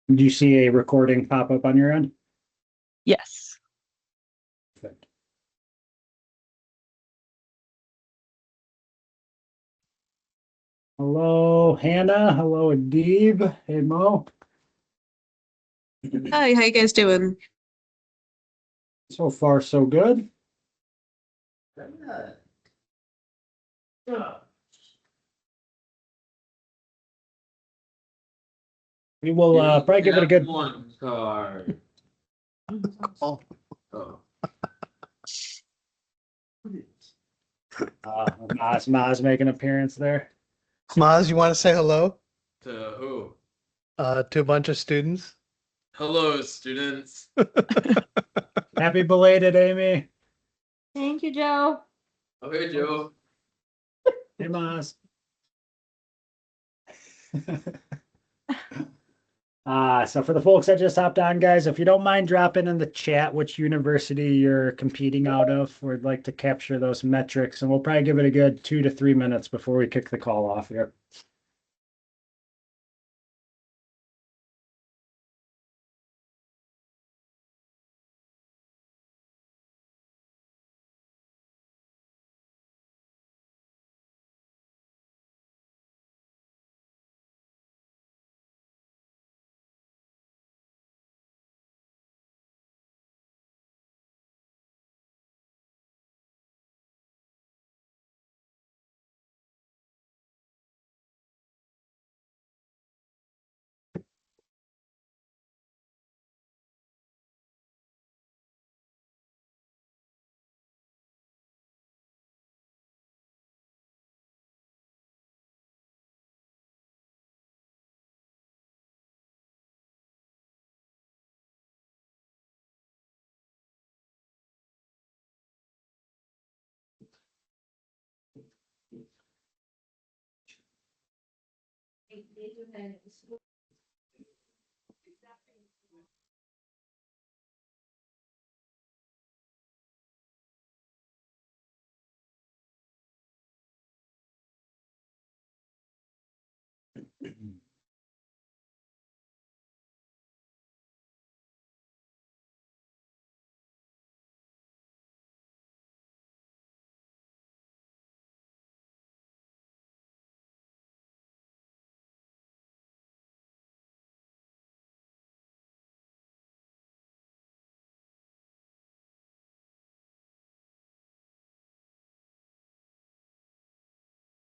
Do you see a recording pop up on your end? Yes. Perfect. Hello, Hannah. Hello, Adib. Hey, Mo. Hi, how you guys doing? So far, so good. We will probably give it a good. One card. Oh. Oh. Maz making an appearance there. Maz, you want to say hello To who? to a bunch of students? Hello, students. Happy belated, Amy. Thank you, Joe. Oh, hey, Joe. Hey, Maz. So for the folks that just hopped on, guys, if you don't mind dropping in the chat which university you're competing out of, we'd like to capture those metrics, and we'll probably give it a good 2 to 3 minutes before we kick the call off here.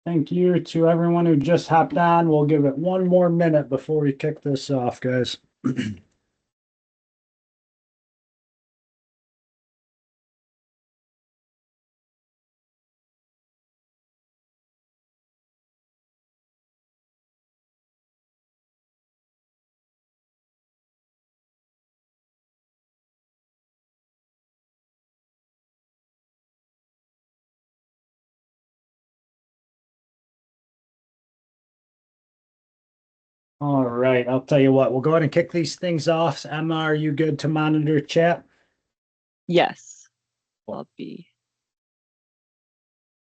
Thank you to everyone who just hopped on. We'll give it 1 more minute before we kick this off, guys. All right, I'll tell you what, we'll go ahead and kick these things off. Emma, are you good to monitor chat? Yes. Will be.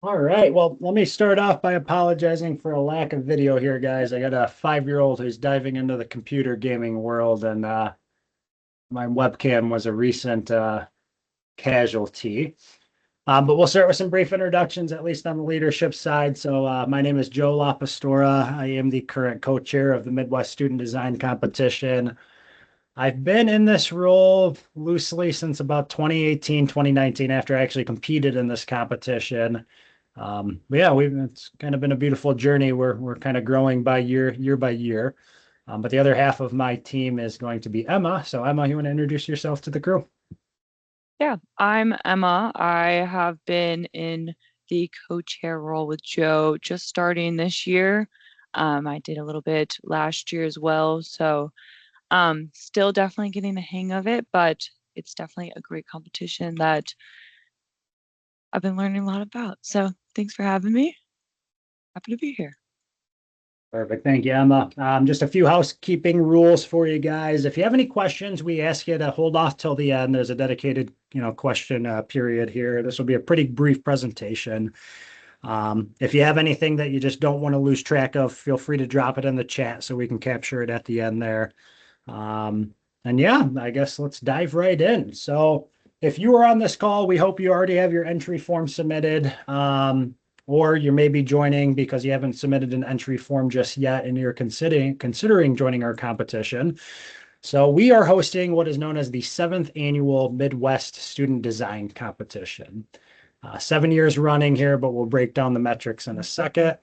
All right, well, let me start off by apologizing for a lack of video here, guys. I got a 5-year-old who's diving into the computer gaming world, and my webcam was a recent casualty. But we'll start with some brief introductions, at least on the leadership side. So my name is Joe LaPastora. I am the current co-chair of the Midwest Student Design Competition. I've been in this role loosely since about 2018, 2019, after I actually competed in this competition. But yeah, it's kind of been a beautiful journey. We're kind of growing by year by year. But the other half of my team is going to be Emma. So Emma, you want to introduce yourself to the crew? Yeah, I'm Emma. I have been in the co-chair role with Joe just starting this year. I did a little bit last year as well. So still definitely getting the hang of it, but it's definitely a great competition that I've been learning a lot about. So thanks for having me. Happy to be here. Perfect. Thank you, Emma. Just a few housekeeping rules for you guys. If you have any questions, we ask you to hold off till the end. There's a dedicated, question period here. This will be a pretty brief presentation. If you have anything that you just don't want to lose track of, feel free to drop it in the chat so we can capture it at the end there. And yeah, I guess let's dive right in. So if you are on this call, we hope you already have your entry form submitted. Or you may be joining because you haven't submitted an entry form just yet and you're considering joining our competition. So we are hosting what is known as the 7th annual Midwest Student Design Competition. 7 years running here, but we'll break down the metrics in a second.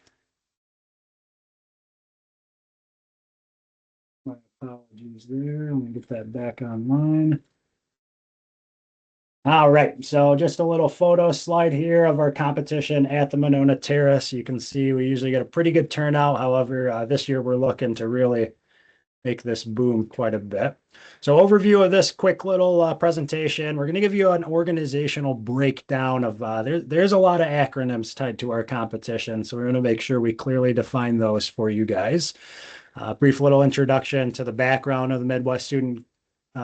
My apologies there. Let me get that back online. All right, so just a little photo slide here of our competition at the Monona Terrace. You can see we usually get a pretty good turnout. However, this year we're looking to really make this boom quite a bit. So overview of this quick little presentation. We're going to give you an organizational breakdown of, there's a lot of acronyms tied to our competition. So we're going to make sure we clearly define those for you guys. Brief little introduction to the background of the Midwest Student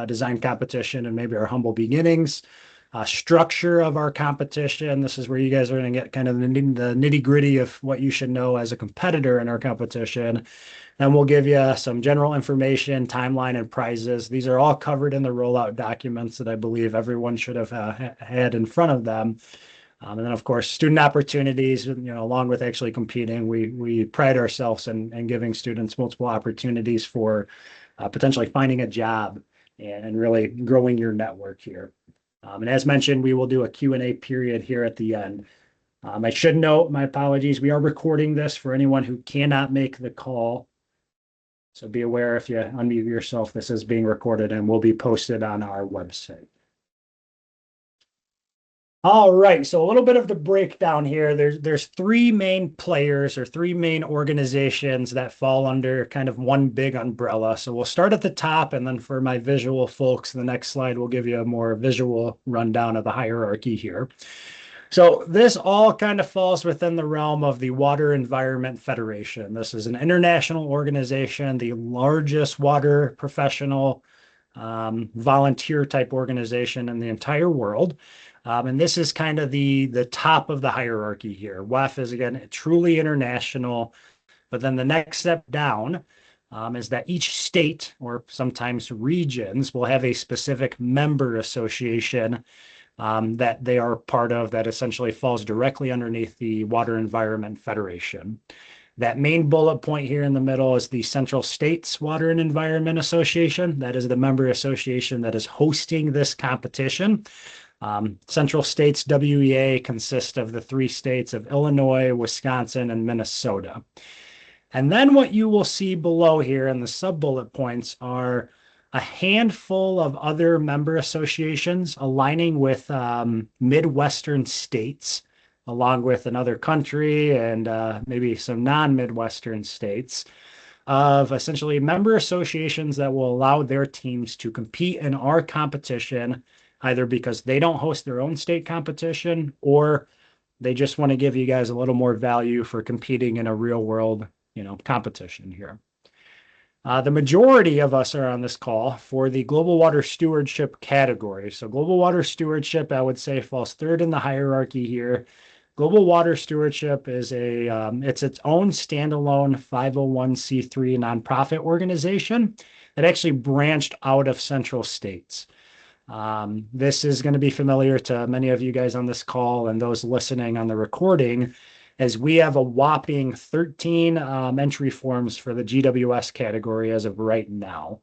Design Competition and maybe our humble beginnings. Structure of our competition. This is where you guys are going to get kind of the nitty gritty of what you should know as a competitor in our competition. And we'll give you some general information, timeline, and prizes. These are all covered in the rollout documents that I believe everyone should have had in front of them. And then, of course, student opportunities, along with actually competing, we pride ourselves in giving students multiple opportunities for potentially finding a job and really growing your network here. And as mentioned, we will do a Q&A period here at the end. I should note, my apologies, we are recording this for anyone who cannot make the call. So be aware if you unmute yourself, this is being recorded and will be posted on our website. All right, so a little bit of the breakdown here. There's three main players or three main organizations that fall under kind of one big umbrella. So we'll start at the top, and then for my visual folks, the next slide will give you a more visual rundown of the hierarchy here. So this all kind of falls within the realm of the Water Environment Federation. This is an international organization, the largest water professional volunteer type organization in the entire world. And this is kind of the top of the hierarchy here. WEF is, again, truly international. But then the next step down is that each state or sometimes regions will have a specific member association that they are part of that essentially falls directly underneath the Water Environment Federation. That main bullet point here in the middle is the Central States Water and Environment Association. That is the member association that is hosting this competition. Central States WEA consists of the three states of Illinois, Wisconsin, and Minnesota. And then what you will see below here in the sub-bullet points are a handful of other member associations aligning with Midwestern states, along with another country and maybe some non-Midwestern states, of essentially member associations that will allow their teams to compete in our competition, either because they don't host their own state competition or they just want to give you guys a little more value for competing in a real world, competition here. The majority of us are on this call for the global water stewardship category. So global water stewardship, I would say, falls third in the hierarchy here. Global water stewardship is it's its own standalone 501c3 nonprofit organization that actually branched out of Central States. This is going to be familiar to many of you guys on this call and those listening on the recording, as we have a whopping 13 entry forms for the GWS category as of right now.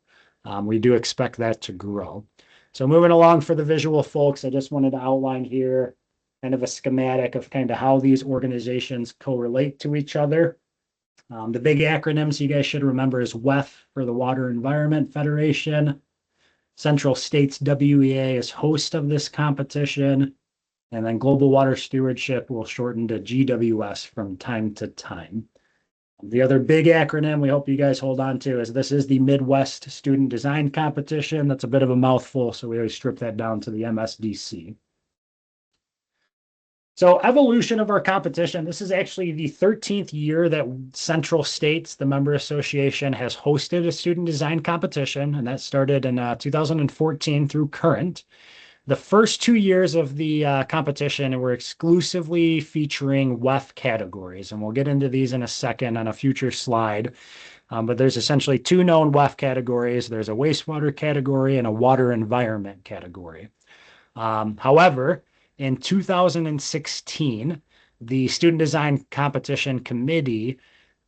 We do expect that to grow. So moving along for the visual folks, I just wanted to outline here kind of a schematic of kind of how these organizations correlate to each other. The big acronyms you guys should remember is WEF for the Water Environment Federation. Central States WEA is host of this competition. And then Global Water Stewardship will shorten to GWS from time to time. The other big acronym we hope you guys hold on to is this is the Midwest Student Design Competition. That's a bit of a mouthful, so we always strip that down to the MSDC. So evolution of our competition, this is actually the 13th year that Central States, the member association, has hosted a student design competition, and that started in 2014 through current. The first 2 years of the competition were exclusively featuring WEF categories, and we'll get into these in a second on a future slide. But there's essentially two known WEF categories. There's a wastewater category and a water environment category. However, in 2016, the Student Design Competition Committee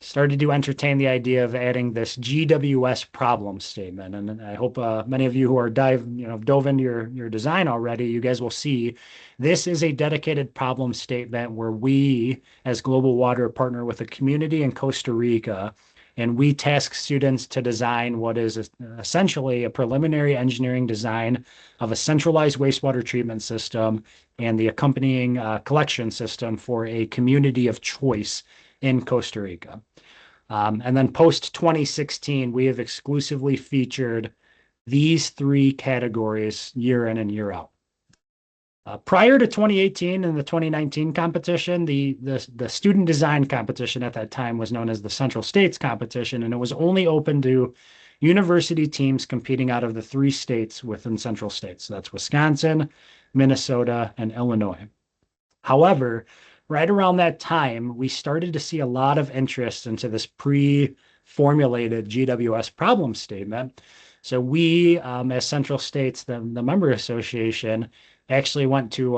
started to entertain the idea of adding this GWS problem statement. And I hope many of you who are dove into your design already, you guys will see this is a dedicated problem statement where we, as Global Water, partner with a community in Costa Rica, and we task students to design what is essentially a preliminary engineering design of a centralized wastewater treatment system and the accompanying collection system for a community of choice in Costa Rica. And then post 2016, we have exclusively featured these three categories year in and year out. Prior to 2018 and the 2019 competition, the student design competition at that time was known as the Central States competition, and it was only open to university teams competing out of the three states within Central States. So that's Wisconsin, Minnesota, and Illinois. However, right around that time, we started to see a lot of interest into this pre-formulated GWS problem statement. So we, as Central States, the member association, actually went to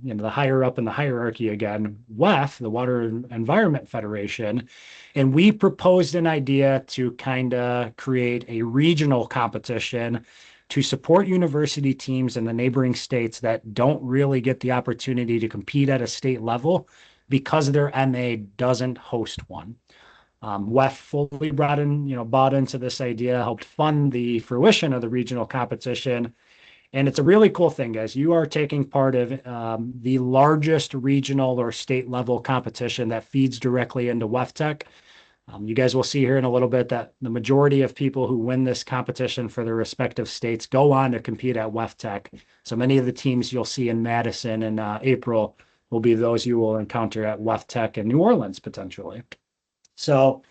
the higher up in the hierarchy again, WEF, the Water Environment Federation, and we proposed an idea to kind of create a regional competition to support university teams in the neighboring states that don't really get the opportunity to compete at a state level because their MA doesn't host one. WEF fully bought into this idea, helped fund the fruition of the regional competition. And it's a really cool thing, guys. You are taking part of the largest regional or state level competition that feeds directly into WEFTech. You guys will see here in a little bit that the majority of people who win this competition for their respective states go on to compete at WEFTech. So many of the teams you'll see in Madison in April will be those you will encounter at WEFTech in New Orleans potentially. So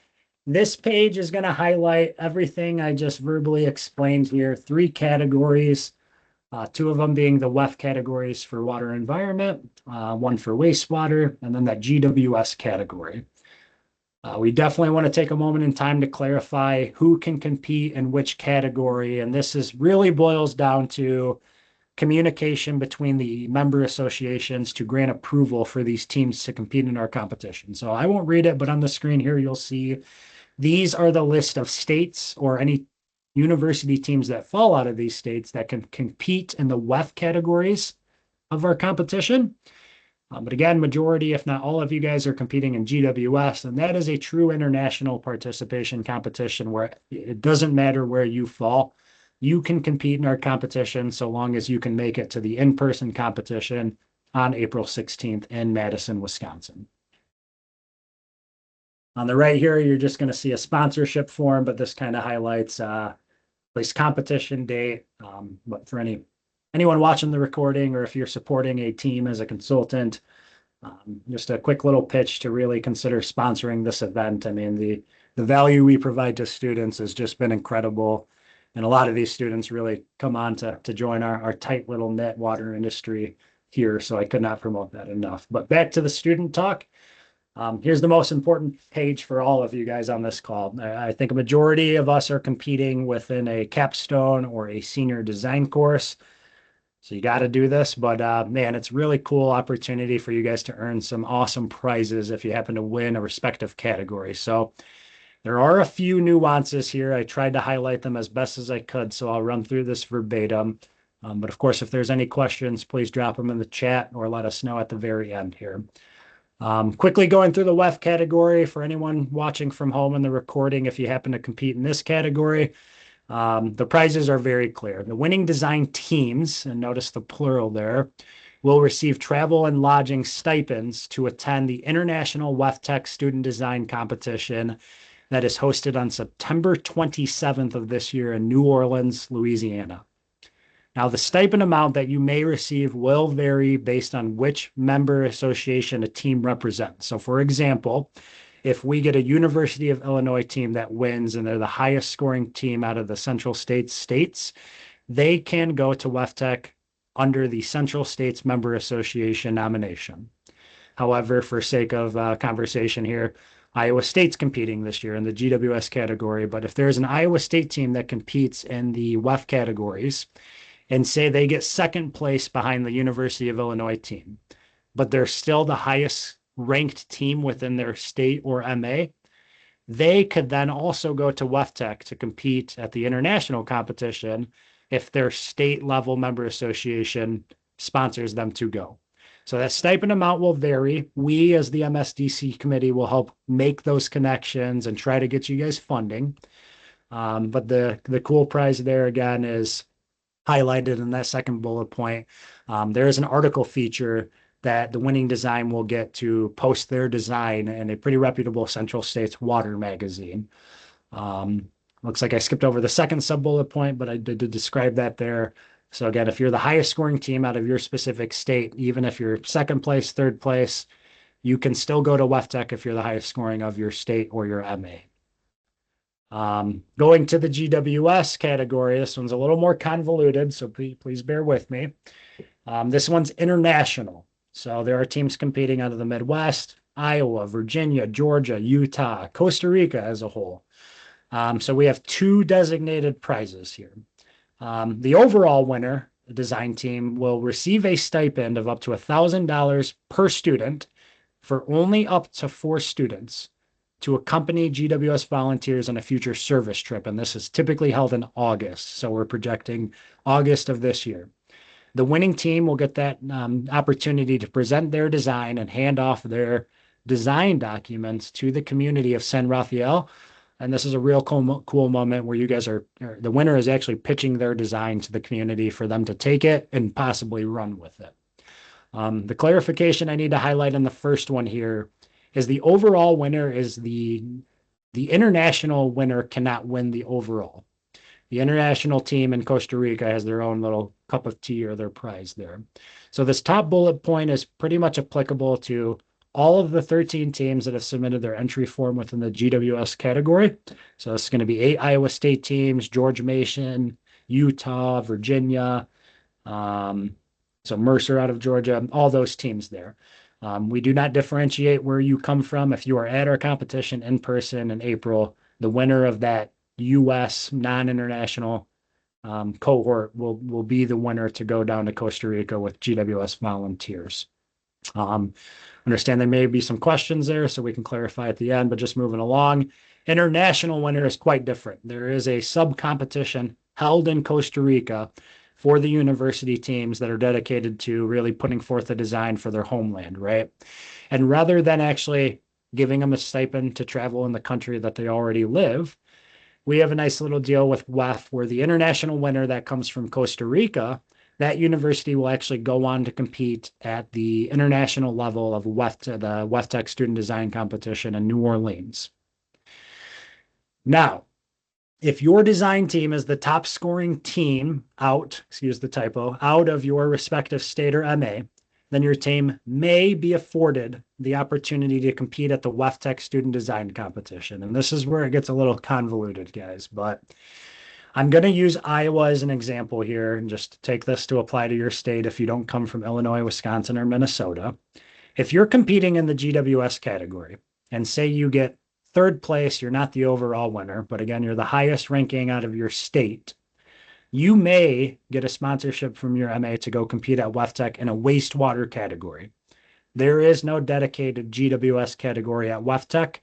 this page is going to highlight everything I just verbally explained here. Three categories, two of them being the WEF categories for water environment, one for wastewater, and then that GWS category. We definitely want to take a moment in time to clarify who can compete in which category. And this really boils down to communication between the member associations to grant approval for these teams to compete in our competition. So I won't read it, but on the screen here, you'll see these are the list of states or any university teams that fall out of these states that can compete in the WEF categories of our competition. But again, majority, if not all of you guys are competing in GWS, and that is a true international participation competition where it doesn't matter where you fall. You can compete in our competition so long as you can make it to the in-person competition on April 16th in Madison, Wisconsin. On the right here, you're just going to see a sponsorship form, but this kind of highlights place competition date. But for anyone watching the recording, or if you're supporting a team as a consultant, just a quick little pitch to really consider sponsoring this event. I mean, the value we provide to students has just been incredible. And a lot of these students really come on to join our tight little knit water industry here. So I could not promote that enough. But back to the student talk. Here's the most important page for all of you guys on this call. I think a majority of us are competing within a capstone or a senior design course. So you got to do this, but man, it's really cool opportunity for you guys to earn some awesome prizes if you happen to win a respective category. So there are a few nuances here. I tried to highlight them as best as I could, so I'll run through this verbatim. But of course, if there's any questions, please drop them in the chat or let us know at the very end here. Quickly going through the WEF category for anyone watching from home in the recording, if you happen to compete in this category, the prizes are very clear. The winning design teams, and notice the plural there, will receive travel and lodging stipends to attend the International WEFTech Student Design Competition that is hosted on September 27th of this year in New Orleans, Louisiana. Now, the stipend amount that you may receive will vary based on which member association a team represents. So, for example, if we get a University of Illinois team that wins and they're the highest scoring team out of the Central States, they can go to WEFTech under the Central States Member Association nomination. However, for sake of conversation here, Iowa State's competing this year in the GWS category, but if there's an Iowa State team that competes in the WEF categories and say they get second place behind the University of Illinois team, but they're still the highest ranked team within their state or MA, they could then also go to WEFTEC to compete at the international competition if their state level member association sponsors them to go. So that stipend amount will vary. We, as the MSDC committee, will help make those connections and try to get you guys funding. But the cool prize there again is highlighted in that second bullet point. There is an article feature that the winning design will get to post their design in a pretty reputable Central States water magazine. Looks like I skipped over the second sub bullet point, but I did describe that there. So again, if you're the highest scoring team out of your specific state, even if you're second place, third place, you can still go to WEFTEC if you're the highest scoring of your state or your MA. Going to the GWS category, this one's a little more convoluted, so please bear with me. This one's international. So there are teams competing out of the Midwest, Iowa, Virginia, Georgia, Utah, Costa Rica as a whole. So we have 2 designated prizes here. The overall winner, the design team, will receive a stipend of up to $1,000 per student for only up to 4 students to accompany GWS volunteers on a future service trip. And this is typically held in August. So we're projecting August of this year. The winning team will get that opportunity to present their design and hand off their design documents to the community of San Rafael. And this is a real cool moment where you guys the winner is actually pitching their design to the community for them to take it and possibly run with it. The clarification I need to highlight in the first one here is the overall winner is the international winner cannot win the overall. The international team in Costa Rica has their own little cup of tea or their prize there. So this top bullet point is pretty much applicable to all of the 13 teams that have submitted their entry form within the GWS category. So it's going to be 8 Iowa State teams, George Mason, Utah, Virginia, so Mercer out of Georgia, all those teams there. We do not differentiate where you come from. If you are at our competition in person in April, the winner of that U.S. non-international cohort will be the winner to go down to Costa Rica with GWS volunteers. Understand there may be some questions there, so we can clarify at the end, but just moving along. International winner is quite different. There is a sub-competition held in Costa Rica for the university teams that are dedicated to really putting forth a design for their homeland, right? And rather than actually giving them a stipend to travel in the country that they already live, we have a nice little deal with WEF where the international winner that comes from Costa Rica, that university will actually go on to compete at the international level of the WEFTEC Student Design Competition in New Orleans. Now, if your design team is the top scoring team out of your respective state or MA, then your team may be afforded the opportunity to compete at the WEFTEC Student Design Competition. And this is where it gets a little convoluted, guys, but I'm going to use Iowa as an example here and just take this to apply to your state if you don't come from Illinois, Wisconsin, or Minnesota. If you're competing in the GWS category and say you get third place, you're not the overall winner, but again, you're the highest ranking out of your state, you may get a sponsorship from your MA to go compete at WEFTEC in a wastewater category. There is no dedicated GWS category at WEFTEC,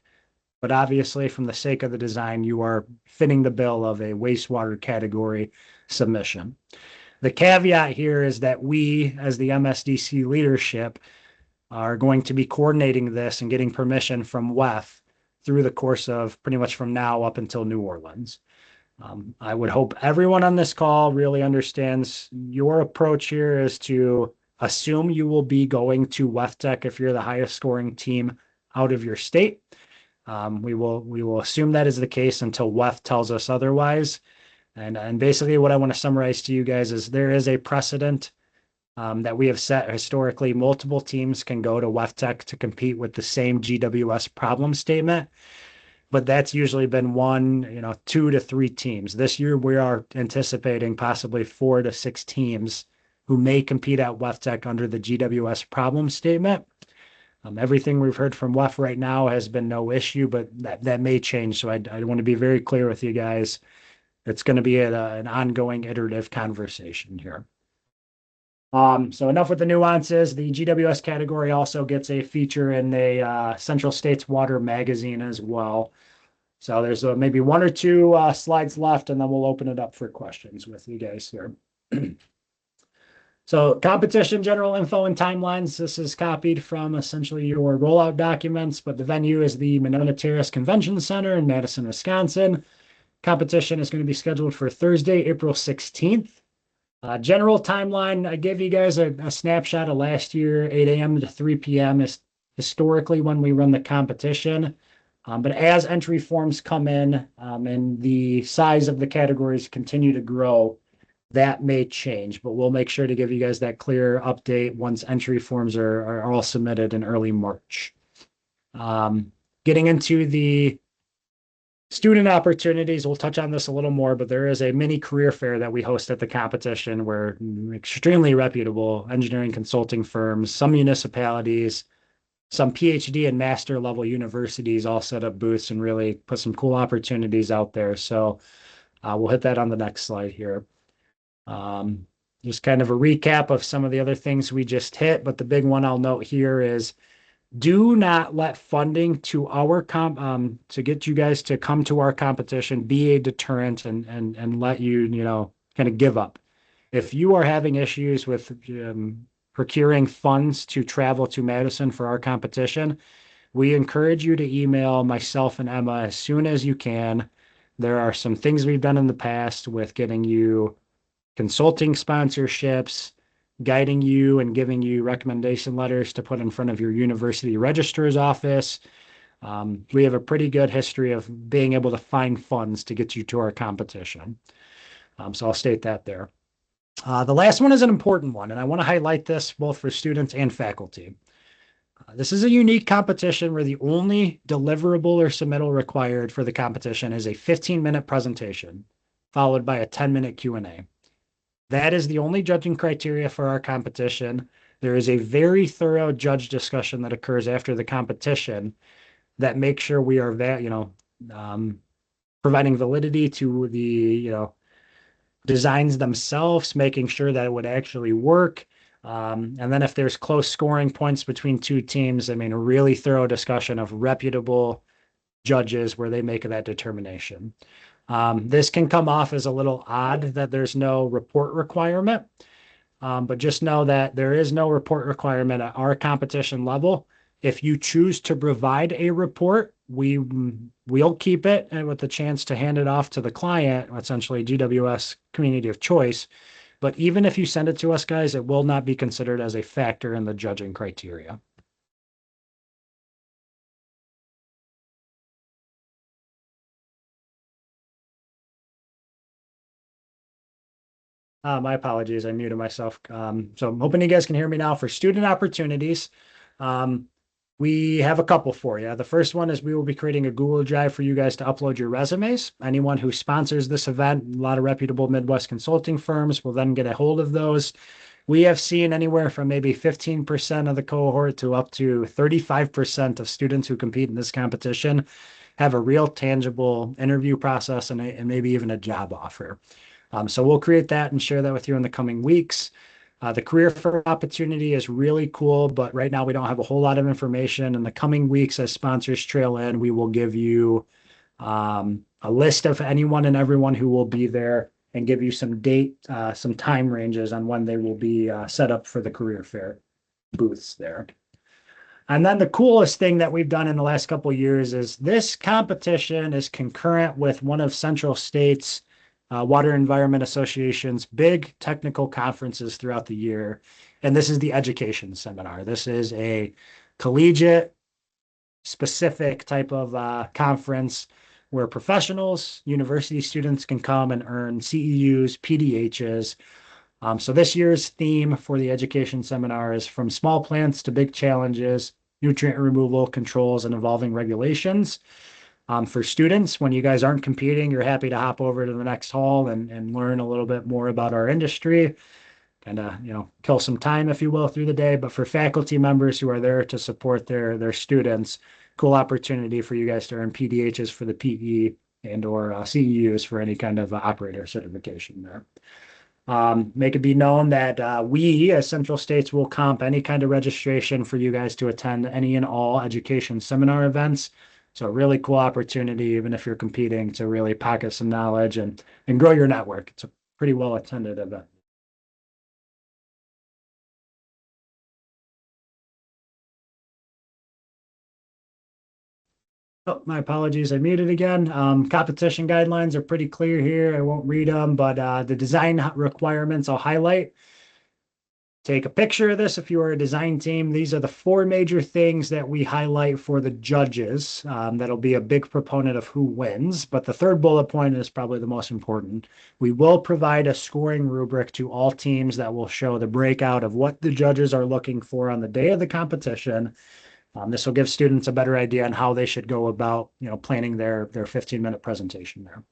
but obviously from the sake of the design, you are fitting the bill of a wastewater category submission. The caveat here is that we, as the MSDC leadership, are going to be coordinating this and getting permission from WEF through the course of pretty much from now up until New Orleans. I would hope everyone on this call really understands your approach here is to assume you will be going to WEFTEC if you're the highest scoring team out of your state. We will assume that is the case until WEF tells us otherwise. And basically what I want to summarize to you guys is there is a precedent that we have set historically. Multiple teams can go to WEFTEC to compete with the same GWS problem statement, but that's usually been 2 to 3 teams. This year, we are anticipating possibly 4 to 6 teams who may compete at WEFTEC under the GWS problem statement. Everything we've heard from WEF right now has been no issue, but that may change. So I want to be very clear with you guys. It's going to be an ongoing iterative conversation here. So enough with the nuances. The GWS category also gets a feature in a Central States Water magazine as well. So there's maybe one or two slides left, and then we'll open it up for questions with you guys here. So competition general info and timelines. This is copied from essentially your rollout documents, but the venue is the Monona Terrace Convention Center in Madison, Wisconsin. Competition is going to be scheduled for Thursday, April 16th. General timeline, I gave you guys a snapshot of last year, 8 a.m. to 3 p.m. is historically when we run the competition. But as entry forms come in and the size of the categories continue to grow, that may change, but we'll make sure to give you guys that clear update once entry forms are all submitted in early March. Getting into the student opportunities, we'll touch on this a little more, but there is a mini career fair that we host at the competition where extremely reputable engineering consulting firms, some municipalities, some PhD and master level universities all set up booths and really put some cool opportunities out there. So we'll hit that on the next slide here. Just kind of a recap of some of the other things we just hit, but the big one I'll note here is do not let funding to our to get you guys to come to our competition be a deterrent and let you, kind of give up. If you are having issues with procuring funds to travel to Madison for our competition, we encourage you to email myself and Emma as soon as you can. There are some things we've done in the past with getting you consulting sponsorships, guiding you and giving you recommendation letters to put in front of your university registrar's office. We have a pretty good history of being able to find funds to get you to our competition. So I'll state that there. The last one is an important one, and I want to highlight this both for students and faculty. This is a unique competition where the only deliverable or submittal required for the competition is a 15-minute presentation, followed by a 10-minute Q&A. That is the only judging criteria for our competition. There is a very thorough judge discussion that occurs after the competition that makes sure we are, providing validity to the, designs themselves, making sure that it would actually work. And then if there's close scoring points between two teams, a really thorough discussion of reputable judges where they make that determination. This can come off as a little odd that there's no report requirement, but just know that there is no report requirement at our competition level. If you choose to provide a report, we'll keep it and with the chance to hand it off to the client, essentially GWS community of choice. But even if you send it to us, guys, it will not be considered as a factor in the judging criteria. My apologies, I muted myself. So I'm hoping you guys can hear me now. For student opportunities, we have a couple for you. The first one is we will be creating a Google Drive for you guys to upload your resumes. Anyone who sponsors this event, a lot of reputable Midwest consulting firms will then get a hold of those. We have seen anywhere from maybe 15% of the cohort to up to 35% of students who compete in this competition have a real tangible interview process and maybe even a job offer. So we'll create that and share that with you in the coming weeks. The career fair opportunity is really cool, but right now we don't have a whole lot of information. In the coming weeks, as sponsors trail in, we will give you a list of anyone and everyone who will be there and give you some some time ranges on when they will be set up for the career fair booths there. And then the coolest thing that we've done in the last couple of years is this competition is concurrent with one of Central State's Water Environment Association's big technical conferences throughout the year. And this is the education seminar. This is a collegiate specific type of conference where professionals, university students can come and earn CEUs, PDHs. So this year's theme for the education seminar is from small plants to big challenges, nutrient removal, controls, and evolving regulations. For students, when you guys aren't competing, you're happy to hop over to the next hall and learn a little bit more about our industry. kind of, kill some time, if you will, through the day. But for faculty members who are there to support their students, cool opportunity for you guys to earn PDHs for the PE and or CEUs for any kind of operator certification there. Make it be known that we as Central States will comp any kind of registration for you guys to attend any and all education seminar events. So a really cool opportunity, even if you're competing, to really pocket some knowledge and grow your network. It's a pretty well attended event. Oh, my apologies. I muted again. Competition guidelines are pretty clear here. I won't read them, but the design requirements I'll highlight. Take a picture of this if you are a design team. These are the 4 major things that we highlight for the judges. That'll be a big proponent of who wins. But the 3rd bullet point is probably the most important. We will provide a scoring rubric to all teams that will show the breakout of what the judges are looking for on the day of the competition. This will give students a better idea on how they should go about, planning their 15-minute presentation there.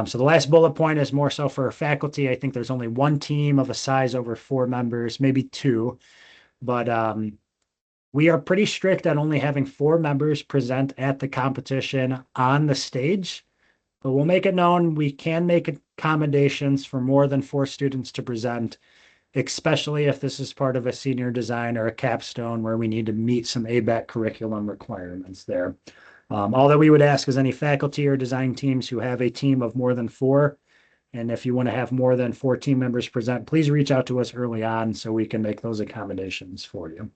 So the last bullet point is more so for faculty. I think there's only 1 team of a size over 4 members, maybe 2, but we are pretty strict on only having 4 members present at the competition on the stage. But we'll make it known we can make accommodations for more than 4 students to present, especially if this is part of a senior design or a capstone where we need to meet some ABAC curriculum requirements there. All that we would ask is any faculty or design teams who have a team of more than 4, and if you want to have more than 4 team members present, please reach out to us early on so we can make those accommodations for you.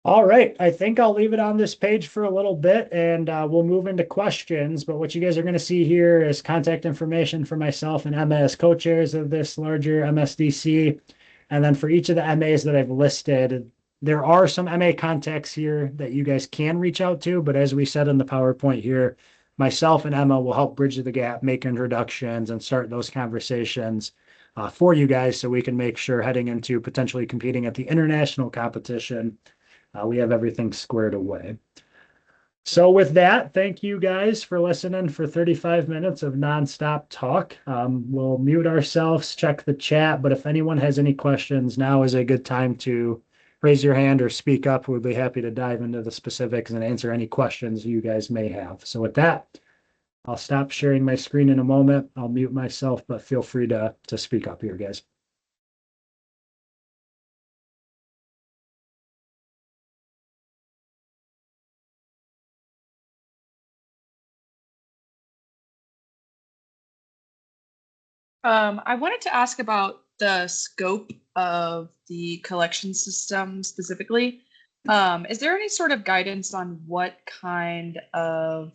All right, I think I'll leave it on this page for a little bit and we'll move into questions. But what you guys are going to see here is contact information for myself and Emma as co-chairs of this larger MSDC. And then for each of the MAs that I've listed, there are some MA contacts here that you guys can reach out to. But as we said in the PowerPoint here, myself and Emma will help bridge the gap, make introductions, and start those conversations for you guys so we can make sure heading into potentially competing at the international competition, we have everything squared away. So with that, thank you guys for listening for 35 minutes of nonstop talk. We'll mute ourselves, check the chat, but if anyone has any questions, now is a good time to raise your hand or speak up. We'd be happy to dive into the specifics and answer any questions you guys may have. So with that, I'll stop sharing my screen in a moment. I'll mute myself, but feel free to speak up here, guys. I wanted to ask about the scope of the collection system specifically. Is there any sort of guidance on what kind of,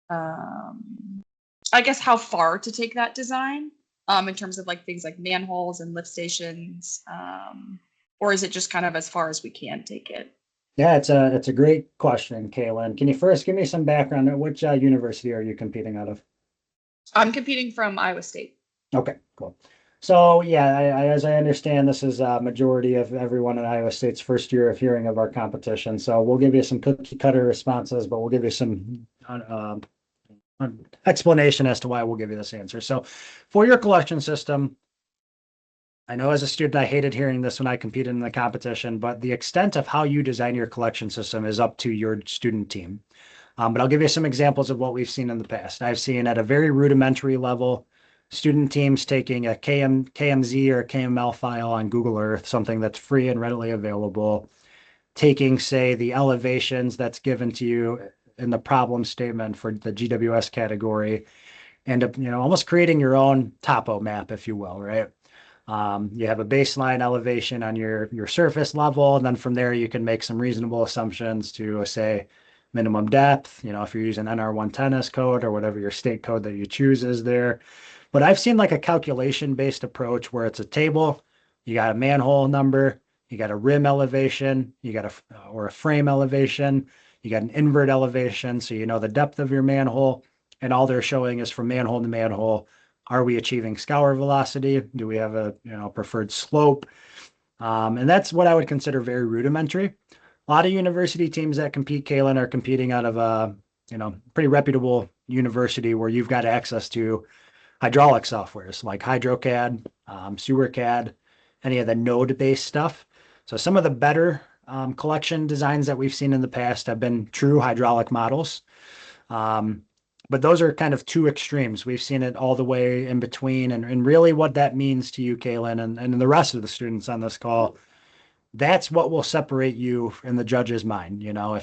I guess, how far to take that design in terms of like things like manholes and lift stations, or is it just kind of as far as we can take it? Yeah, it's a great question, Kaylin. Can you first give me some background on which university are you competing out of? I'm competing from Iowa State. Okay, cool. So yeah, as I understand, this is a majority of everyone in Iowa State's first year of hearing of our competition. So we'll give you some cookie cutter responses, but we'll give you some explanation as to why we'll give you this answer. So for your collection system, I know as a student, I hated hearing this when I competed in the competition, but the extent of how you design your collection system is up to your student team. But I'll give you some examples of what we've seen in the past. I've seen at a very rudimentary level, student teams taking a KMZ or a KML file on Google Earth, something that's free and readily available, taking, say, the elevations that's given to you in the problem statement for the GWS category, and almost creating your own topo map, if you will, right? You have a baseline elevation on your surface level, and then from there you can make some reasonable assumptions to say minimum depth, if you're using NR110S code or whatever your state code that you choose is there. But I've seen like a calculation-based approach where it's a table, you got a manhole number, you got a rim elevation, you got a frame elevation, you got an invert elevation, so you know the depth of your manhole, and all they're showing is from manhole to manhole, are we achieving scour velocity? Do we have a preferred slope? And that's what I would consider very rudimentary. A lot of university teams that compete, Kaylin, are competing out of a pretty reputable university where you've got access to hydraulic softwares like HydroCAD, SewerCAD, any of the node-based stuff. So some of the better collection designs that we've seen in the past have been true hydraulic models. But those are kind of two extremes. We've seen it all the way in between. And really what that means to you, Kaylin, and the rest of the students on this call, that's what will separate you in the judge's mind. You know,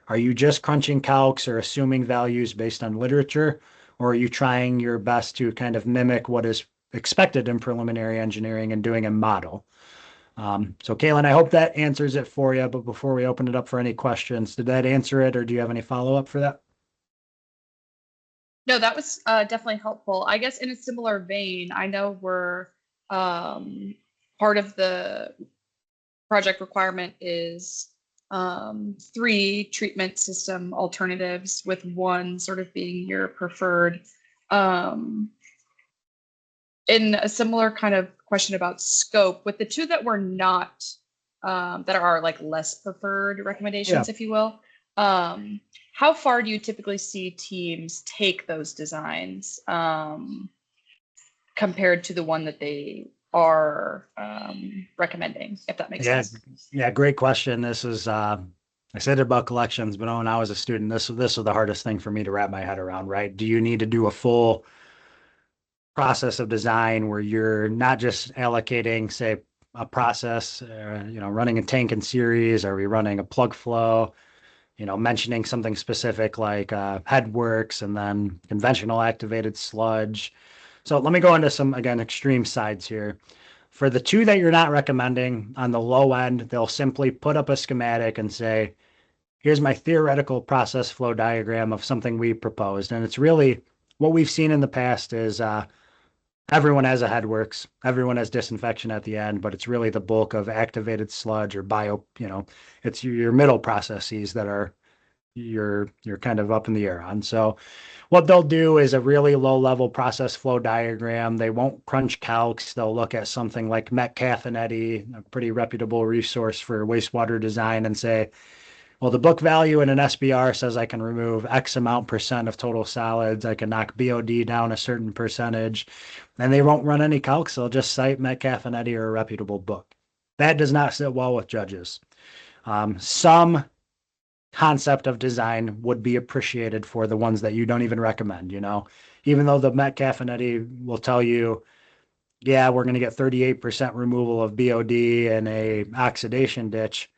are you just crunching calcs or assuming values based on literature, or are you trying your best to kind of mimic what is expected in preliminary engineering and doing a model? So Kaylin, I hope that answers it for you. But before we open it up for any questions, did that answer it, or do you have any follow-up for that? No, that was definitely helpful. I guess in a similar vein, I know we're part of the project requirement is 3 treatment system alternatives, with one sort of being your preferred. In a similar kind of question about scope, with the 2 that were not, that are like less preferred recommendations, if you will, how far do you typically see teams take those designs compared to the one that they are recommending, if that makes sense? Yeah, great question. This is I said it about collections, but when I was a student, this was the hardest thing for me to wrap my head around, right? Do you need to do a full process of design where you're not just allocating, say, a process, running a tank in series? Are we running a plug flow? Mentioning something specific like headworks and then conventional activated sludge. So let me go into some, again, extreme sides here. For the 2 that you're not recommending, on the low end, they'll simply put up a schematic and say, here's my theoretical process flow diagram of something we proposed. And it's really what we've seen in the past is everyone has a headworks, everyone has disinfection at the end, but it's really the bulk of activated sludge or it's your middle processes that are you're kind of up in the air on. So what they'll do is a really low level process flow diagram. They won't crunch calcs. They'll look at something like Metcalf and Eddy, a pretty reputable resource for wastewater design, and say, well, the book value in an SBR says I can remove X amount % of total solids. I can knock BOD down a certain percentage, and they won't run any calcs. They'll just cite Metcalf and Eddy or a reputable book. That does not sit well with judges. Some concept of design would be appreciated for the ones that you don't even recommend, even though the Metcalf and Eddy will tell you, yeah, we're going to get 38% removal of BOD in a oxidation ditch.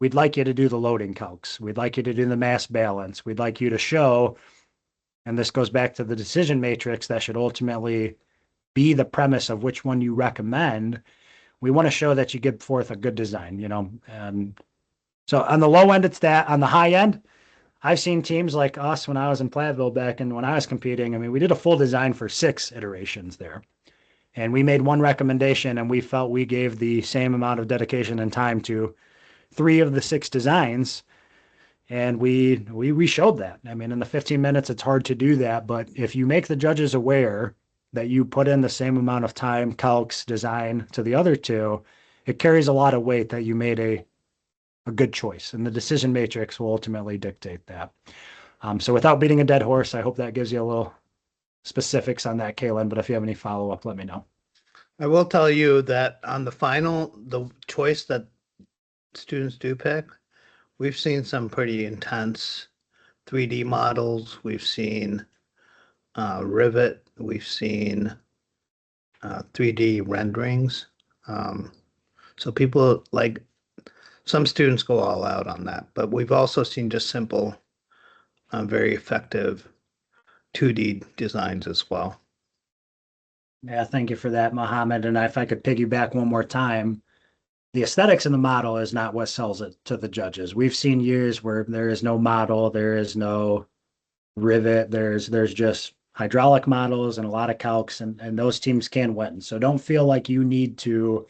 We'd like you to do the loading calcs. We'd like you to do the mass balance. We'd like you to show, and this goes back to the decision matrix that should ultimately be the premise of which one you recommend. We want to show that you give forth a good design, and so on the low end, it's that. On the high end, I've seen teams like us when I was in Platteville back and when I was competing. I mean, we did a full design for 6 iterations there. And we made one recommendation, and we felt we gave the same amount of dedication and time to 3 of the 6 designs. And we showed that. I mean, in the 15 minutes, it's hard to do that. But if you make the judges aware that you put in the same amount of time, calcs, design to the other 2, it carries a lot of weight that you made a good choice, and the decision matrix will ultimately dictate that. So without beating a dead horse, I hope that gives you a little specifics on that, Kaylin, but if you have any follow-up, let me know. I will tell you that on the choice that students do pick, we've seen some pretty intense 3D models. We've seen Rivet. We've seen 3D renderings. So people some students go all out on that, but we've also seen just simple, very effective 2D designs as well. Yeah, thank you for that, Mohammed. And if I could piggyback one more time, the aesthetics in the model is not what sells it to the judges. We've seen years where there is no model, there is no rivet, there's just hydraulic models and a lot of calcs, and those teams can win. So don't feel like you need to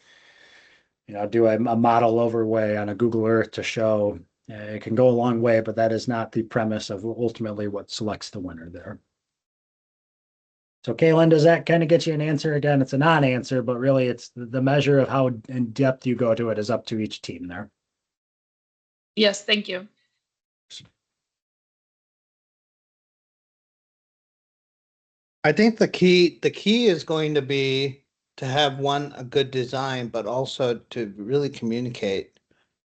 do a model overlay on a Google Earth to show. It can go a long way, but that is not the premise of ultimately what selects the winner there. So Kaylin, does that kind of get you an answer? Again, it's a non-answer, but really it's the measure of how in depth you go to it is up to each team there. Yes, thank you. I think the key is going to be to have a good design, but also to really communicate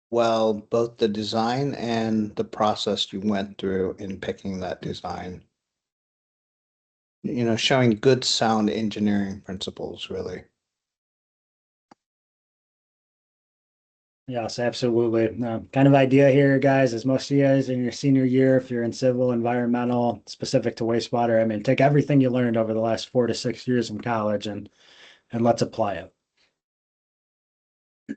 well both the design and the process you went through in picking that design. Showing good sound engineering principles, really. Yes, absolutely. Kind of idea here, guys, is most of you guys in your senior year, if you're in civil, environmental, specific to wastewater, I mean, take everything you learned over the last 4 to 6 years in college and let's apply it.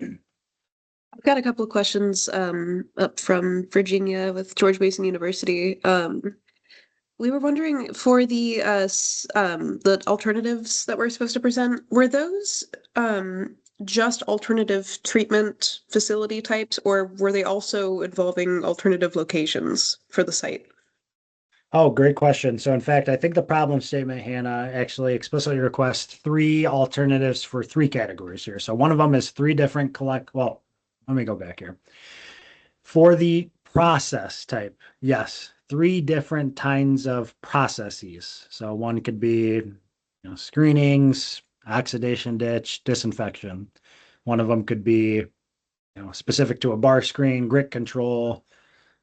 I've got a couple of questions up from Virginia with George Mason University. We were wondering for the alternatives that we're supposed to present, were those just alternative treatment facility types, or were they also involving alternative locations for the site? Oh, great question. So in fact, I think the problem statement, Hannah, actually explicitly requests three alternatives for three categories here. So one of them is three different well, let me go back here. For the process type, yes, three different kinds of processes. So one could be, screenings, oxidation ditch, disinfection. One of them could be, specific to a bar screen, grit control,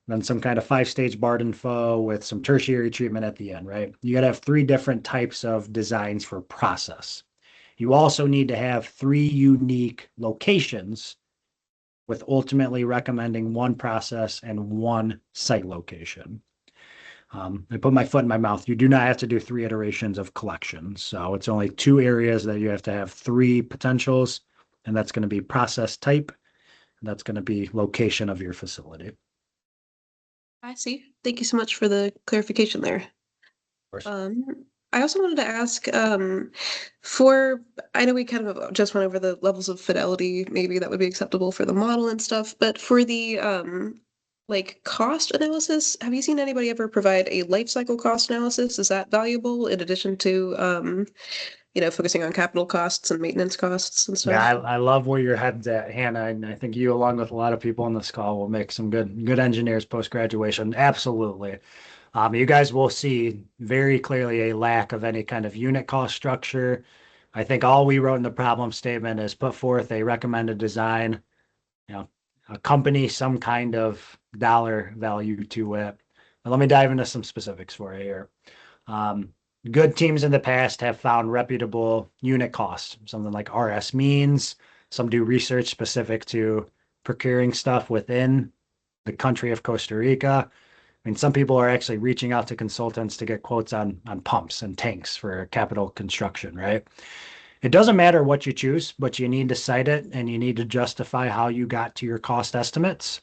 then some kind of 5-stage Barden flow with some tertiary treatment at the end, right? You got to have three different types of designs for process. You also need to have three unique locations with ultimately recommending one process and one site location. I put my foot in my mouth. You do not have to do three iterations of collection. So it's only two areas that you have to have three potentials, and that's going to be process type, and that's going to be location of your facility. I see. Thank you so much for the clarification there. Of course. I also wanted to ask, I know we kind of just went over the levels of fidelity, maybe that would be acceptable for the model and stuff, but for the like cost analysis, have you seen anybody ever provide a life cycle cost analysis? Is that valuable in addition to focusing on capital costs and maintenance costs and stuff? Yeah, I love where your head's at, Hannah, and I think you, along with a lot of people on this call, will make some good engineers post graduation. Absolutely. You guys will see very clearly a lack of any kind of unit cost structure. I think all we wrote in the problem statement is put forth a recommended design, accompany some kind of dollar value to it. But let me dive into some specifics for you here. Good teams in the past have found reputable unit costs, something like RS means. Some do research specific to procuring stuff within the country of Costa Rica. I mean, some people are actually reaching out to consultants to get quotes on pumps and tanks for capital construction, right? It doesn't matter what you choose, but you need to cite it and you need to justify how you got to your cost estimates.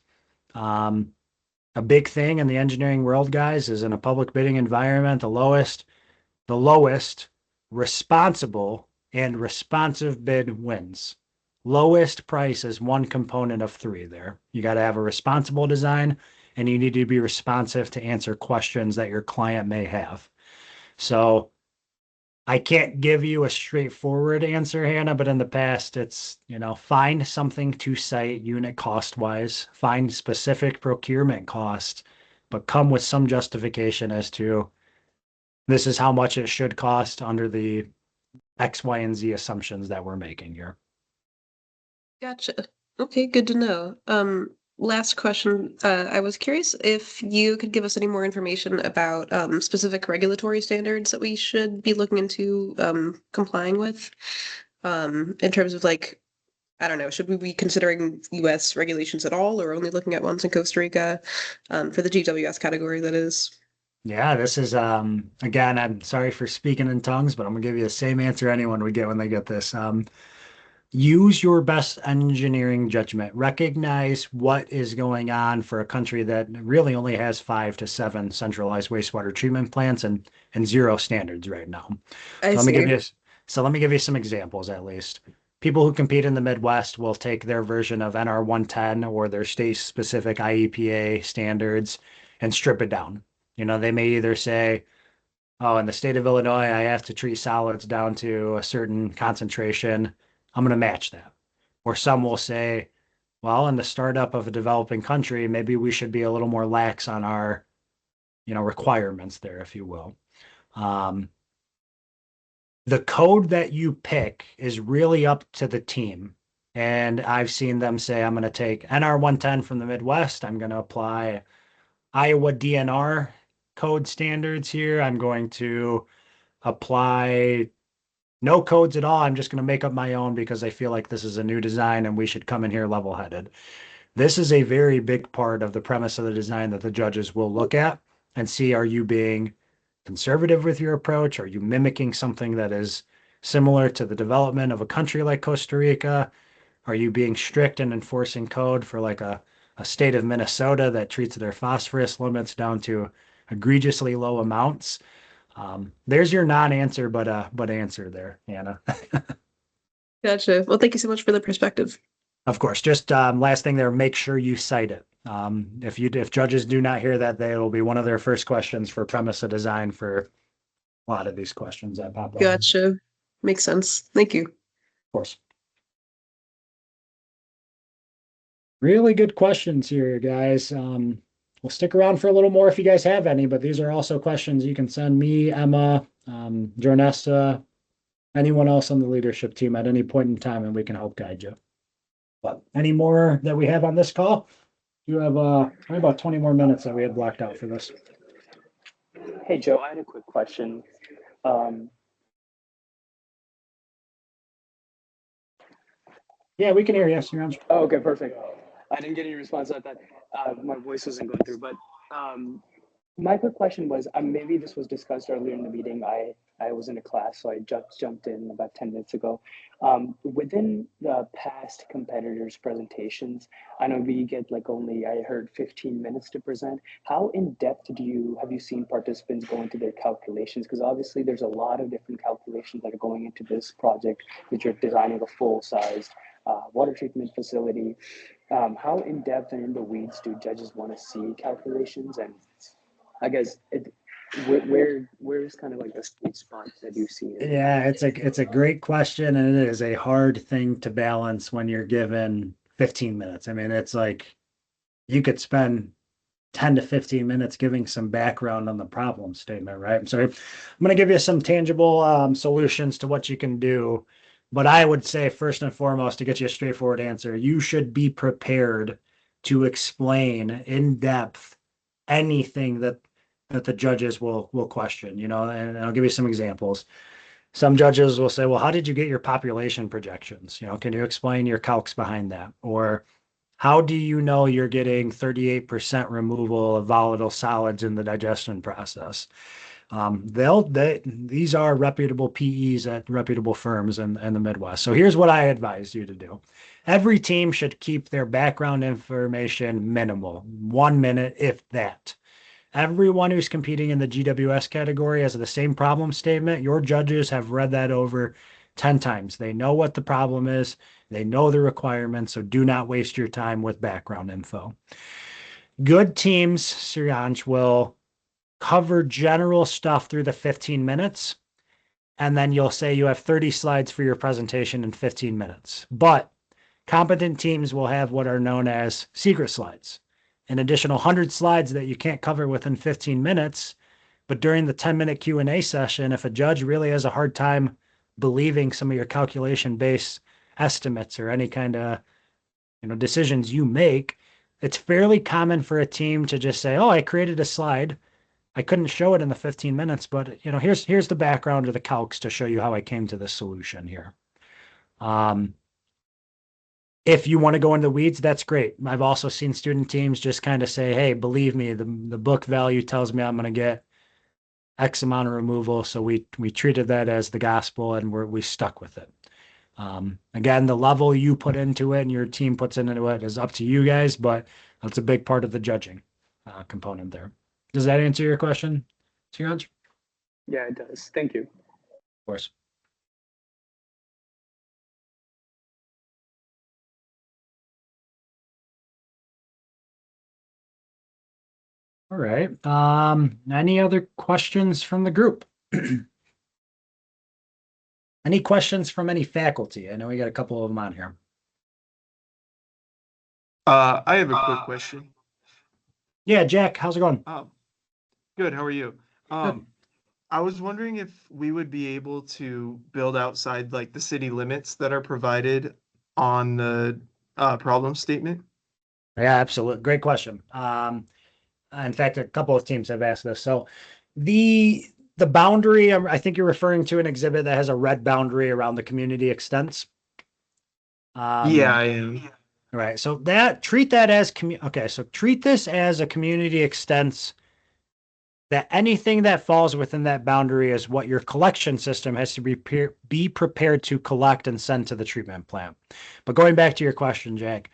A big thing in the engineering world, guys, is in a public bidding environment, the lowest responsible and responsive bid wins. Lowest price is one component of three there. You got to have a responsible design and you need to be responsive to answer questions that your client may have. So I can't give you a straightforward answer, Hannah, but in the past, it's, find something to cite unit cost wise, find specific procurement costs, but come with some justification as to this is how much it should cost under the X, Y, and Z assumptions that we're making here. Gotcha. Okay, good to know. Last question. I was curious if you could give us any more information about specific regulatory standards that we should be looking into complying with, in terms of like, I don't know, should we be considering US regulations at all or only looking at ones in Costa Rica, for the GWS category, that is? Yeah, this is again, I'm sorry for speaking in tongues, but I'm gonna give you the same answer anyone would get when they get this. Use your best engineering judgment. Recognize what is going on for a country that really only has 5 to 7 centralized wastewater treatment plants and zero standards right now. I Let me give see. you let me give you some examples at least. People who compete in the Midwest will take their version of NR 110 or their state specific IEPA standards and strip it down. They may either say, oh, in the state of Illinois, I have to treat solids down to a certain concentration. I'm going to match that. Or some will say, well, in the startup of a developing country, maybe we should be a little more lax on our, requirements there, if you will. The code that you pick is really up to the team. And I've seen them say, I'm going to take NR 110 from the Midwest. I'm going to apply Iowa DNR code standards here. I'm going to apply no codes at all. I'm just going to make up my own because I feel like this is a new design and we should come in here level headed. This is a very big part of the premise of the design that the judges will look at and see, are you being conservative with your approach? Are you mimicking something that is similar to the development of a country like Costa Rica? Are you being strict and enforcing code for like a state of Minnesota that treats their phosphorus limits down to egregiously low amounts? There's your non-answer, but answer there, Anna. Gotcha. Well, thank you so much for the perspective. Of course, just last thing there, make sure you cite it. If judges do not hear that, they will be one of their first questions for premise of design for a lot of these questions that pop up. Gotcha. Makes sense. Thank you. Of course. Really good questions here, guys. We'll stick around for a little more if you guys have any, but these are also questions you can send me, Emma, Jornessa, anyone else on the leadership team at any point in time, and we can help guide you. But any more that we have on this call? You have only about 20 more minutes that we had blocked out for this. Hey, Joe, I had a quick question. Yeah, we can hear you. Yes, you're on. Oh, okay, perfect. I didn't get any response. I thought my voice wasn't going through, but my quick question was, maybe this was discussed earlier in the meeting. I was in a class, so I jumped in about 10 minutes ago. Within the past competitors' presentations, I know we get like only, I heard 15 minutes to present. How in depth have you seen participants go into their calculations? Because obviously there's a lot of different calculations that are going into this project, which are designing a full-sized water treatment facility. How in depth and in the weeds do judges want to see calculations? And I guess where's kind of like the sweet spot that you see? Yeah, it's a great question, and it is a hard thing to balance when you're given 15 minutes. I mean, it's like you could spend 10 to 15 minutes giving some background on the problem statement, right? So I'm going to give you some tangible solutions to what you can do. But I would say, first and foremost, to get you a straightforward answer, you should be prepared to explain in depth anything that the judges will question, and I'll give you some examples. Some judges will say, well, how did you get your population projections? Can you explain your calcs behind that? Or how do you know you're getting 38% removal of volatile solids in the digestion process? These are reputable PEs at reputable firms in the Midwest. So here's what I advise you to do. Every team should keep their background information minimal, 1 minute, if that. Everyone who's competing in the GWS category has the same problem statement. Your judges have read that over 10 times. They know what the problem is. They know the requirements. So do not waste your time with background info. Good teams, Sriyansh, will cover general stuff through the 15 minutes. And then you'll say you have 30 slides for your presentation in 15 minutes. But competent teams will have what are known as secret slides, an additional 100 slides that you can't cover within 15 minutes. But during the 10-minute Q&A session, if a judge really has a hard time believing some of your calculation-based estimates or any kind of decisions you make, it's fairly common for a team to just say, oh, I created a slide. I couldn't show it in the 15 minutes, but here's the background of the calcs to show you how I came to this solution here. If you want to go into the weeds, that's great. I've also seen student teams just kind of say, hey, believe me, the book value tells me I'm going to get X amount of removal. So we treated that as the gospel and we stuck with it. Again, the level you put into it and your team puts into it is up to you guys, but that's a big part of the judging component there. Does that answer your question, Siraj? Yeah, it does. Thank you. Of course. All right. Any other questions from the group? Any questions from any faculty? I know we got a couple of them on here. I have a quick question. Yeah, Jack, how's it going? Good. How are you? I was wondering if we would be able to build outside like the city limits that are provided on the problem statement. Yeah, absolutely. Great question. In fact, a couple of teams have asked this. So the the boundary, I think you're referring to an exhibit that has a red boundary around the community extents. Yeah, I am. Right. So treat that as okay, so treat this as a community extents, that anything that falls within that boundary is what your collection system has to be prepared to collect and send to the treatment plant. But going back to your question, Jack,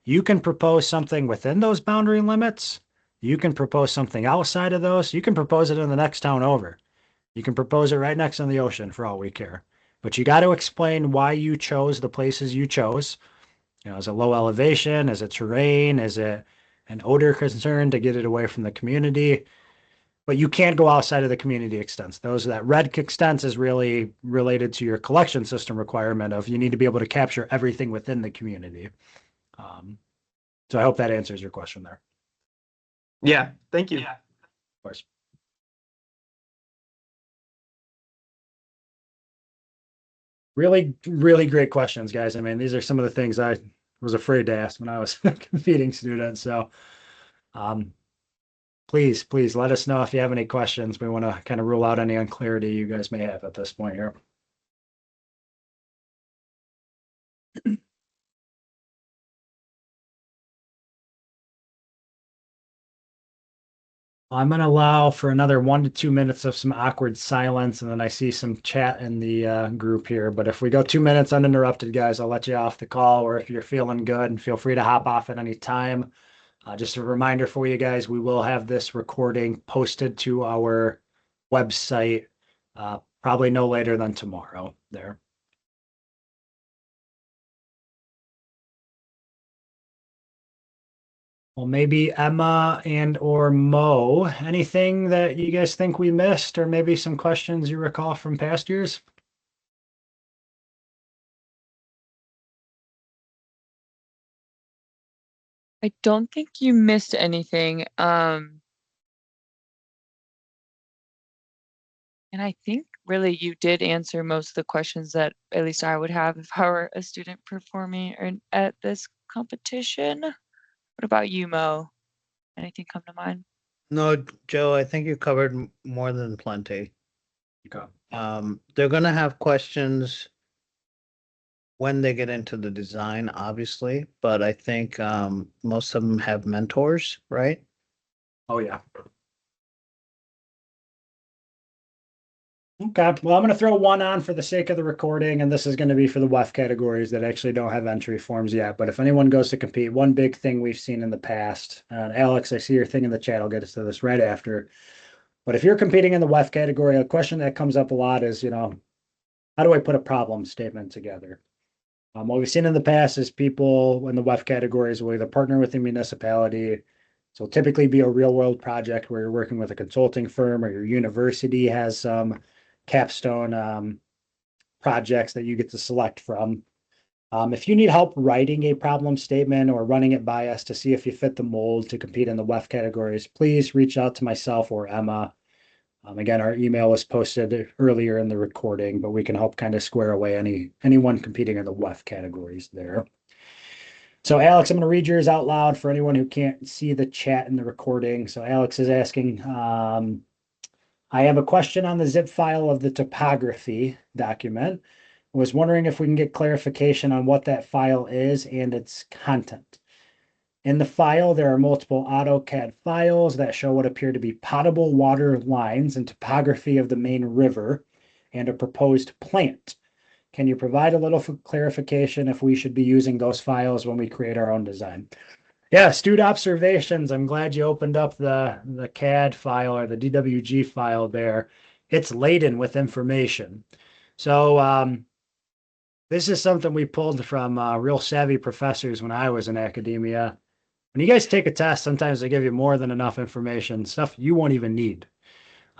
you can propose something within those boundary limits. You can propose something outside of those. You can propose it in the next town over. You can propose it right next on the ocean for all we care. But you got to explain why you chose the places you chose. Is it low elevation? Is it terrain? Is it an odor concern to get it away from the community? But you can't go outside of the community extents. That red extents is really related to your collection system requirement of you need to be able to capture everything within the community. So I hope that answers your question there. Yeah, thank you. Of course. Really, really great questions, guys. I mean, these are some of the things I was afraid to ask when I was a competing student. So please let us know if you have any questions. We want to kind of rule out any unclarity you guys may have at this point here. I'm going to allow for another 1 to 2 minutes of some awkward silence, and then I see some chat in the group here. But if we go 2 minutes uninterrupted, guys, I'll let you off the call, or if you're feeling good, and feel free to hop off at any time. Just a reminder for you guys, we will have this recording posted to our website probably no later than tomorrow there. Well, maybe Emma and or Mo, anything that you guys think we missed, or maybe some questions you recall from past years? I don't think you missed anything. And I think really you did answer most of the questions that at least I would have if I were a student performing at this competition. What about you, Mo? Anything come to mind? No, Joe, I think you covered more than plenty. Okay. They're gonna have questions when they get into the design, obviously, but I think most of them have mentors, right? Oh, yeah. Okay, well, I'm going to throw one on for the sake of the recording, and this is going to be for the WEF categories that actually don't have entry forms yet. But if anyone goes to compete, one big thing we've seen in the past, Alex, I see your thing in the chat. I'll get to this right after. But if you're competing in the WEF category, a question that comes up a lot is, how do I put a problem statement together? What we've seen in the past is people in the WEF categories will either partner with the municipality. So typically be a real world project where you're working with a consulting firm or your university has some capstone projects that you get to select from. If you need help writing a problem statement or running it by us to see if you fit the mold to compete in the WEF categories, please reach out to myself or Emma. Again, our email was posted earlier in the recording, but we can help kind of square away anyone competing in the WEF categories there. So Alex, I'm going to read yours out loud for anyone who can't see the chat in the recording. So Alex is asking, I have a question on the zip file of the topography document. I was wondering if we can get clarification on what that file is and its content. In the file, there are multiple AutoCAD files that show what appear to be potable water lines and topography of the main river and a proposed plant. Can you provide a little clarification if we should be using those files when we create our own design? Yeah, astute observations. I'm glad you opened up the CAD file or the DWG file there. It's laden with information. So this is something we pulled from real savvy professors when I was in academia. When you guys take a test, sometimes they give you more than enough information, stuff you won't even need.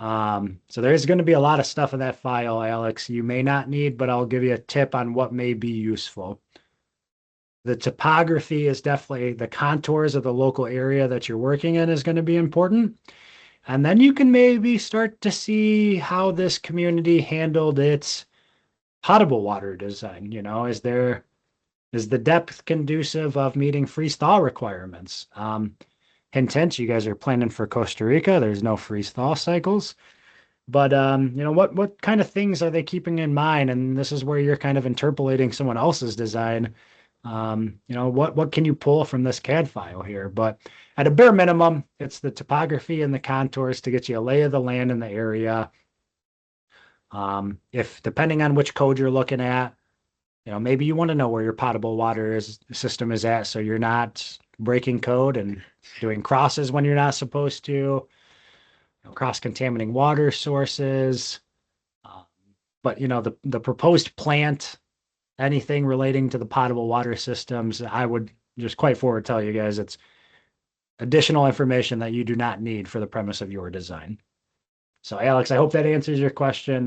So there's going to be a lot of stuff in that file, Alex, you may not need, but I'll give you a tip on what may be useful. The topography is definitely the contours of the local area that you're working in is going to be important. And then you can maybe start to see how this community handled its potable water design. Is the depth conducive of meeting freeze thaw requirements? Hint, hint, you guys are planning for Costa Rica. There's no freeze thaw cycles. But what kind of things are they keeping in mind? And this is where you're kind of interpolating someone else's design. What can you pull from this CAD file here? But at a bare minimum, it's the topography and the contours to get you a lay of the land in the area. If depending on which code you're looking at, maybe you want to know where your potable water system is at, so you're not breaking code and doing crosses when you're not supposed to, cross-contaminating water sources. But the proposed plant, anything relating to the potable water systems, I would just quite forward tell you guys it's additional information that you do not need for the premise of your design. So Alex, I hope that answers your question.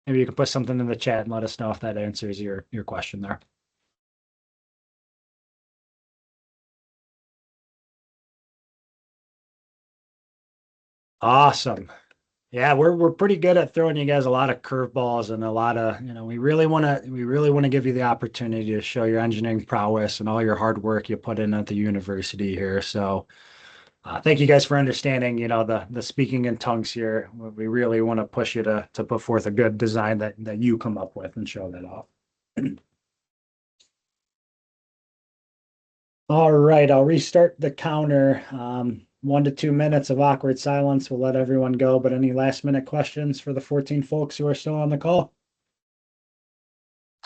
Maybe you can put something in the chat and let us know if that answers your question there. Awesome. Yeah, we're pretty good at throwing you guys a lot of curveballs and a lot of, we really want to give you the opportunity to show your engineering prowess and all your hard work you put in at the university here. So thank you guys for understanding, the speaking in tongues here. We really want to push you to put forth a good design that you come up with and show that off. All right, I'll restart the counter. 1 to 2 minutes of awkward silence. We'll let everyone go, but any last minute questions for the 14 folks who are still on the call?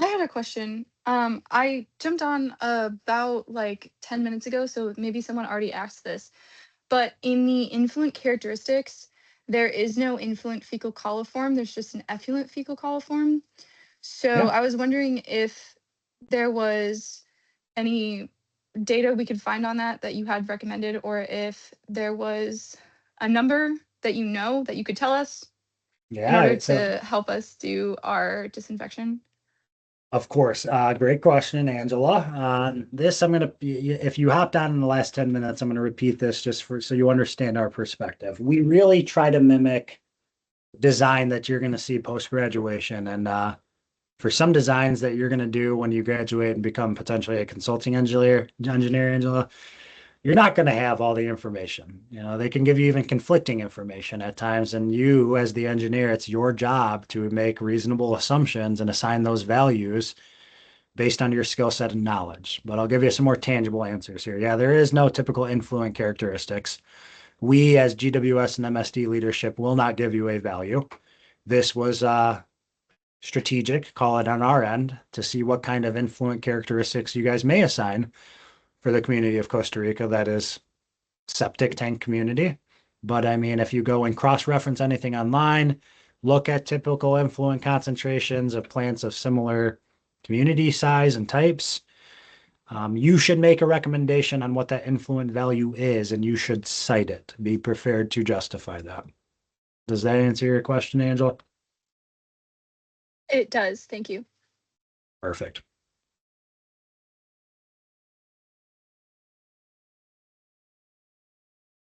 I had a question. I jumped on about like 10 minutes ago, so maybe someone already asked this. But in the influent characteristics, there is no influent fecal coliform. There's just an effluent fecal coliform. So Yeah. I was wondering if there was any data we could find on that you had recommended, or if there was a number that you could tell us in order to help us do our disinfection. Of course. Great question, Angela. This, if you hopped on in the last 10 minutes, I'm going to repeat this just so you understand our perspective. We really try to mimic design that you're going to see post-graduation. And for some designs that you're going to do when you graduate and become potentially a consulting engineer, Angela, you're not going to have all the information. They can give you even conflicting information at times. And you, as the engineer, it's your job to make reasonable assumptions and assign those values based on your skill set and knowledge. But I'll give you some more tangible answers here. Yeah, there is no typical influent characteristics. We, as GWS and MSD leadership, will not give you a value. This was strategic, call it on our end, to see what kind of influent characteristics you guys may assign for the community of Costa Rica that is septic tank community. But I mean, if you go and cross-reference anything online, look at typical influent concentrations of plants of similar community size and types, you should make a recommendation on what that influent value is, and you should cite it. Be prepared to justify that. Does that answer your question, Angela? It does. Thank you. Perfect.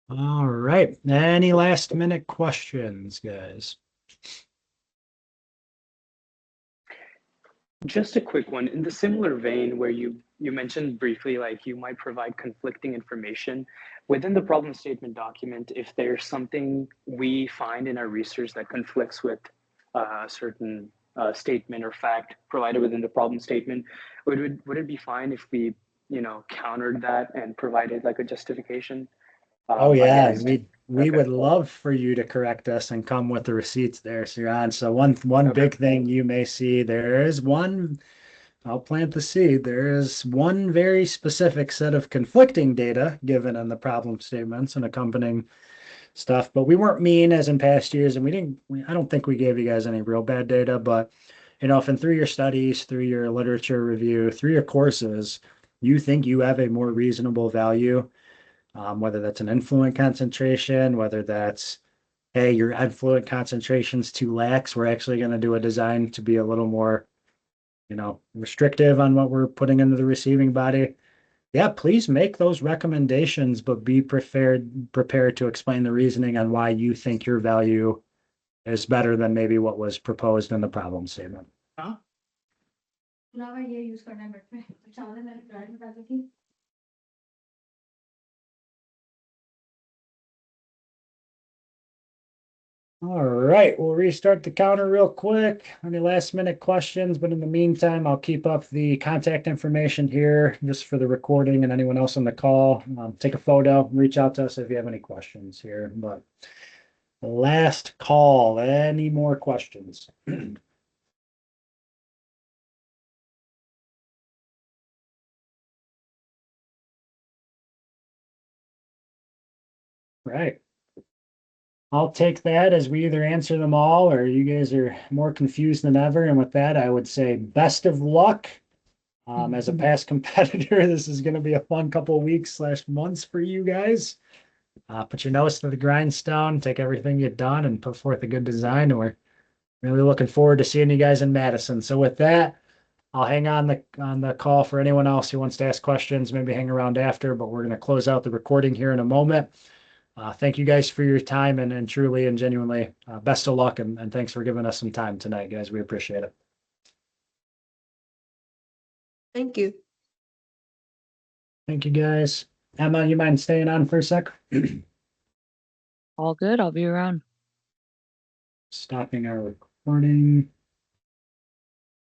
All right. Any last minute questions, guys? Just a quick one. In the similar vein where you mentioned briefly, like you might provide conflicting information within the problem statement document, if there's something we find in our research that conflicts with a certain statement or fact provided within the problem statement, would it be fine if we, countered that and provided like a justification? Oh yeah, against- we Okay. would love for you to correct us and come with the receipts there, Siran. So one big thing you may see, there is one, I'll plant the seed. There is one very specific set of conflicting data given in the problem statements and accompanying stuff, but we weren't mean as in past years, and I don't think we gave you guys any real bad data, but if in through your studies, through your literature review, through your courses, you think you have a more reasonable value, whether that's an influent concentration, whether that's, hey, your influent concentration's too lax, we're actually going to do a design to be a little more, restrictive on what we're putting into the receiving body. Yeah, please make those recommendations, but be prepared to explain the reasoning on why you think your value is better than maybe what was proposed in the problem statement. All right, we'll restart the counter real quick. Any last minute questions? But in the meantime, I'll keep up the contact information here just for the recording and anyone else on the call. Take a photo, reach out to us if you have any questions here. But last call, any more questions? Right. I'll take that as we either answer them all or you guys are more confused than ever. And with that, I would say best of luck. As a past competitor, this is going to be a fun couple of weeks / months for you guys. Put your nose to the grindstone, take everything you've done and put forth a good design. And we're really looking forward to seeing you guys in Madison. So with that, I'll hang on the call for anyone else who wants to ask questions, maybe hang around after, but we're going to close out the recording here in a moment. Thank you guys for your time and truly and genuinely best of luck and thanks for giving us some time tonight, guys. We appreciate it. Thank you. Thank you, guys. Emma, you mind staying on for a sec? All good. I'll be around. Stopping our recording.